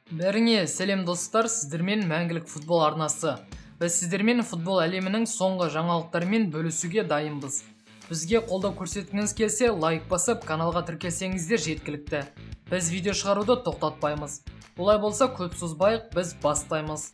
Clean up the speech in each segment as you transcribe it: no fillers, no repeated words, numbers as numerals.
Бәріңе сәлем достар, сіздермен мәңгілік футбол арнасы. Біз сіздермен футбол әлемінің соңғы жаңалықтарымен бөлісуге дайынбыз. Бізге қолдау көрсеткіңіз келсе, лайк басып, каналға тіркелсеңіздер жеткілікті. Біз видео шығаруды тоқтатпаймыз. Олай болса, көп созбайық, біз бастаймыз.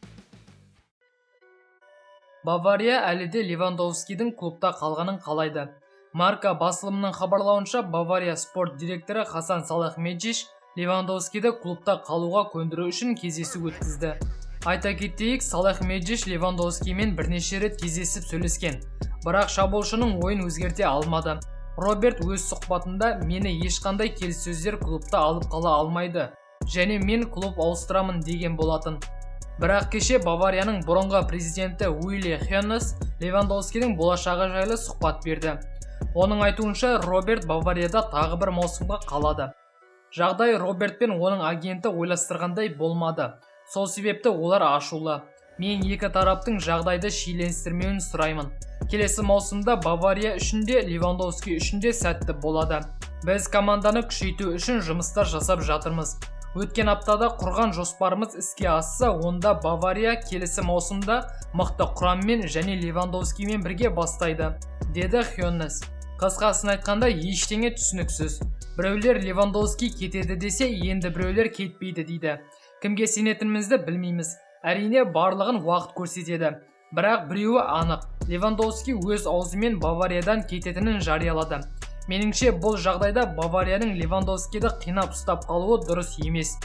Бавария әлі де Левандовскийдің клубта қалғанын қалайды. Марка басылымының хабарлауынша, Бавария спорт директоры Хасан Салахмеджиш Левандовскийді клубта қалуға көндіру үшін кездесу өткізді. Айта кетейік, Салахмеджиш Левандовскиймен бірнеше рет кездесіп сөйлескен, бірақ шабуылшының ойын өзгерте алмады. Роберт өз сұхбатында мені ешқандай келіссөздер клубта алып қала алмайды, және мен клуб ауыстырамын деген болатын. Бірақ кеше Баварияның бұрынғы президенті Уилли Хеннес Левандовскийдің болашағы жайлы сұхбат берді. Оның айтуынша, Роберт Баварияда тағы бір маусымға қалады. Жағдай Роберт пен оның агенті ойластырғандай болмады. Сол себепті олар ашулы. Мен екі тараптың жағдайды шиеленістірмеуін сұраймын. Келесі маусымда Бавария үшін де, Левандовский үшін де сәтті болады. Біз команданы күшейту үшін жұмыстар жасап жатырмыз. Өткен аптада құрған жоспарымыз іске асса, онда Бавария келесі маусымда мықты құраммен және Левандовскиймен бірге бастайды, деді Хеннес. Қысқасын айтқанда, ештеңе түсініксіз. Біреулер Левандовский кетеді десе, енді біреулер кетпейді дейді. Кімге сенетінімізді білмейміз. Әрине барлығын уақыт көрсетеді. Бірақ біреуі анық. Левандовский өз аузымен Бавариядан кететінін жариялады. Меніңше, бұл жағдайда Баварияның Левандовскийді қинап ұстап қалуы дұрыс емес.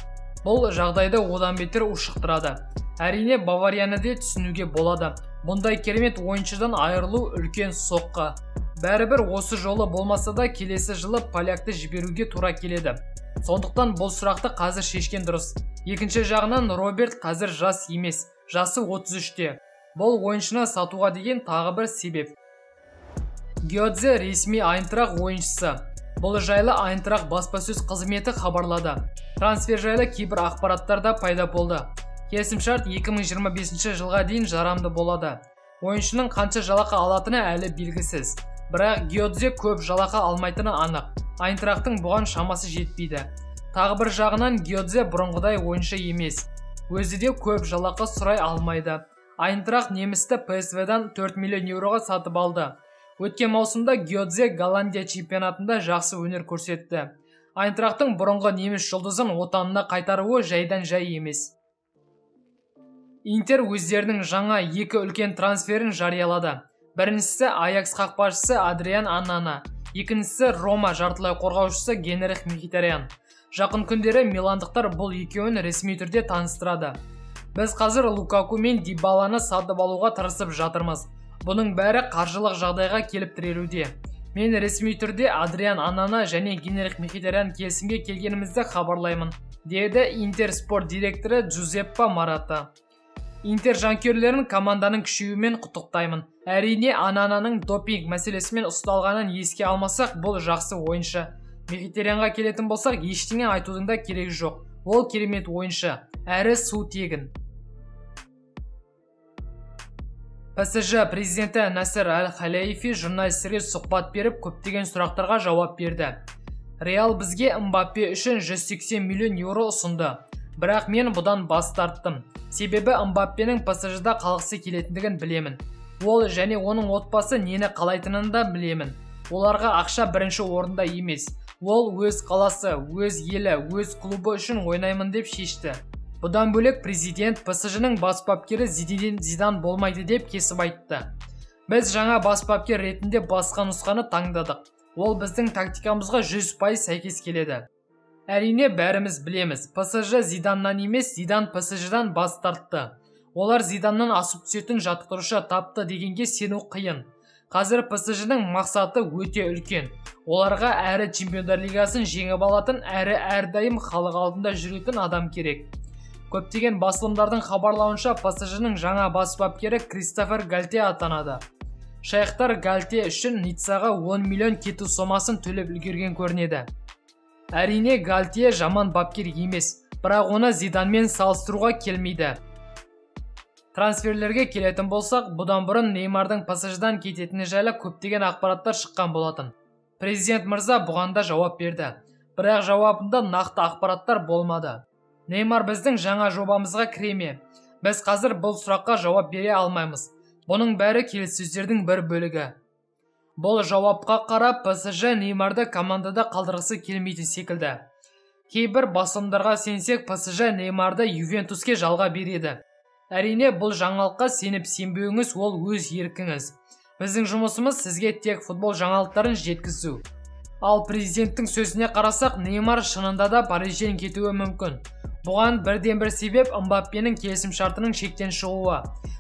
Бұл жағдайды одан бетер ушықтырады. Әрине Баварияны де түсінуге болады. Бұндай керемет ойыншыдан айырылу үлкен соққы. Бәрібір осы жолы болмаса да келесі жылы полякты жіберуге тура келеді. Сондықтан бұл сұрақты қазір шешкен дұрыс. Екінші жағынан Роберт қазір жас емес, жасы 33-те. Бұл ойыншыны сатуға деген тағы бір себеп. Гёдзе ресми Айнтрах ойыншысы. Бұл жайлы Айнтрах баспасөз қызметі хабарлады. Трансфер жайлы кейбір ақпараттарда пайда болды. Келісімшарт 2025 жылға дейін жарамды болады. Ойыншының қанша жалақы алатыны әлі белгісіз. Бірақ Гёдзе көп жалақы алмайтыны анық. Айнтрахтың бұған шамасы жетпейді. Тағы бір жағынан Гёдзе бұрынғыдай ойыншы емес. Өзі де көп жалақы сұрай алмайды. Айнтрах немісті PSV-дан 4 миллион еуроға сатып алды. Өткен маусымда Гёдзе Голландия чемпионатында жақсы өнер көрсетті. Айнтрахтың бұрынғы неміс жұлдызын отанына қайтаруы жайдан жай емес. Интер өздерінің жаңа екі үлкен трансферін жариялады. Біріншісі Аякс қақпашысы Адриан Аннана, екіншісі Рома жартылай қорғаушысы Генрих Мхитарян. Жақын күндері миландықтар бұл екеуін ресми түрде таныстырады. Біз қазір Лукаку мен Дибаланы сатып алуға тырысып жатырмыз. Бұның бәрі қаржылық жағдайға келіп тірелуде. Мен ресми түрде Адриан Аннана және Генрих Мхитарян келісімге келгенімізді хабарлаймын, деді Интер спорт директоры Джузеппе Марата. Интер жанкүйерлерін команданың күшеюімен құттықтаймын. Әрине, Анананың допинг мәселесімен ұсталғанын еске алмасақ, бұл жақсы ойыншы. Мхитарянға келетін болсақ, ештеңе айтудың да керегі жоқ. Ол керемет ойыншы, әрі су тегін. ПСЖ президенті Насер Аль-Халаифи журналистерге сұхбат беріп, көптеген сұрақтарға жауап берді. Реал бізге Мбаппе үшін 180 миллион еуро ұсынды. Бірақ мен бұдан бас тарттым. Себебі Мбаппенің ПСЖ-да қалғысы келетіндігін білемін. Ол және оның отбасы нені қалайтынын да білемін. Оларға ақша бірінші орында емес. Ол өз қаласы, өз елі, өз клубы үшін ойнаймын деп шешті. Бұдан бөлек президент ПСЖ-ның бас бапкері Зидан болмайды деп кесіп айтты. Біз жаңа бас бапкер ретінде басқа нұсқаны таңдадық. Ол біздің тактикамызға 100% сәйкес келеді. Әрине бәріміз білеміз, ПСЖ Зиданнан емес, Зидан ПСЖ-дан бас тартты. Олар Зиданнан асып түсетін жаттықтырушы тапты дегенге сену қиын. Қазір ПСЖ-ның мақсаты өте үлкен. Оларға әрі Чемпиондар лигасын жеңіп алатын, әрі әрдайым халық алдында жүретін адам керек. Көптеген басылымдардың хабарлауынша ПСЖ-ның жаңа бас бапкері Кристофер Гальте атанады. Шайхтар Гальте үшін Ниццаға 10 миллион кету сомасын төлеп үлгерген көрінеді. Әрине Гальте жаман бапкер емес, бірақ оны Зиданмен салыстыруға келмейді. Трансферлерге келетін болсақ, бұдан бұрын Неймардың ПСЖ-дан кететіні жайлы көптеген ақпараттар шыққан болатын. Президент мырза бұған да жауап берді. Бірақ жауабында нақты ақпараттар болмады. Неймар біздің жаңа жобамызға кіре ме? Біз қазір бұл сұраққа жауап бере алмаймыз. Бұның бәрі келіссөздердің бір бөлігі. Бұл жауапқа қарап ПСЖ Неймарды командада қалдырғысы келмейтін секілді. Кейбір басылымдарға сенсек, ПСЖ Неймарды Ювентуске жалға береді. Әрине, бұл жаңалыққа сеніп-сенбеуіңіз ол өз еркіңіз. Біздің жұмысымыз сізге тек футбол жаңалықтарын жеткізу. Ал президенттің сөзіне қарасақ, Неймар шынында да Парижден кетуі мүмкін. Бұған бірден бір себеп Мбаппенің келісімшартының шектен шығуы.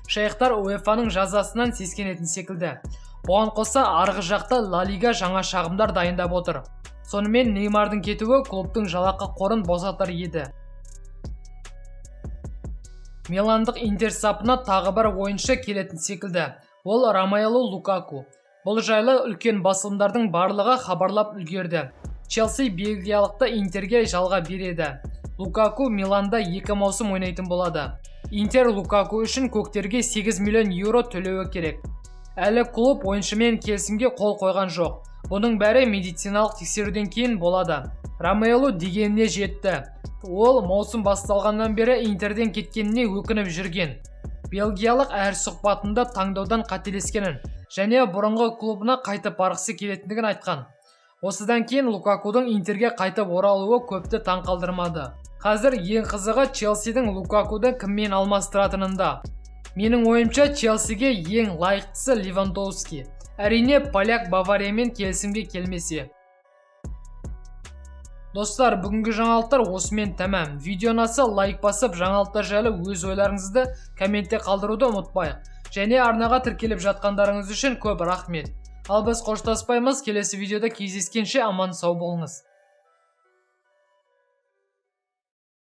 Шейхтар УЕФАның жазасынан сескенетін секілді. Бұған қоса арғы жақта Ла Лига жаңа шағымдар дайындап отыр. Сонымен Неймардың кетуі клубтың жалақы қорын босатар еді. Миландық Интер сапына тағы бір ойыншы келетін секілді. Ол Ромелу Лукаку. Бұл жайлы үлкен басылымдардың барлығы хабарлап үлгерді. Челси бельгиялықты Интерге жалға береді. Лукаку Миланда 2 маусым ойнайтын болады. Интер Лукаку үшін көктерге 8 миллион еуро төлеуі керек. Әлі клуб ойыншымен келісімге қол қойған жоқ. Бұның бәрі медициналық тексеруден кейін болады. Ромелу дегеніне жетті. Ол маусым басталғаннан бері Интерден кеткеніне өкініп жүрген. Бельгиялық әр сұхбатында таңдаудан қателескенін және бұрынғы клубына қайтып барғысы келетіндігін айтқан. Осыдан кейін Лукакудың Интерге қайтып оралуы көпті таң қалдырмады. Қазір ең қызығы Челсидің Лукакуды кіммен алмастыратынында. Менің ойымша Челсиге ең лайықтысы Левандовски. Әрине, поляк Бавариямен келісімге келмесе. Достар, бүгінгі жаңалықтар осымен тәмам. Видео ұнаса лайк басып, жаңалықтар жайлы өз ойларыңызды комментте қалдыруды ұмытпайық. Және арнаға тіркеліп жатқандарыңыз үшін көп рахмет. Ал біз қоштаспаймыз, келесі видеода кездескенше аман сау болыңыз.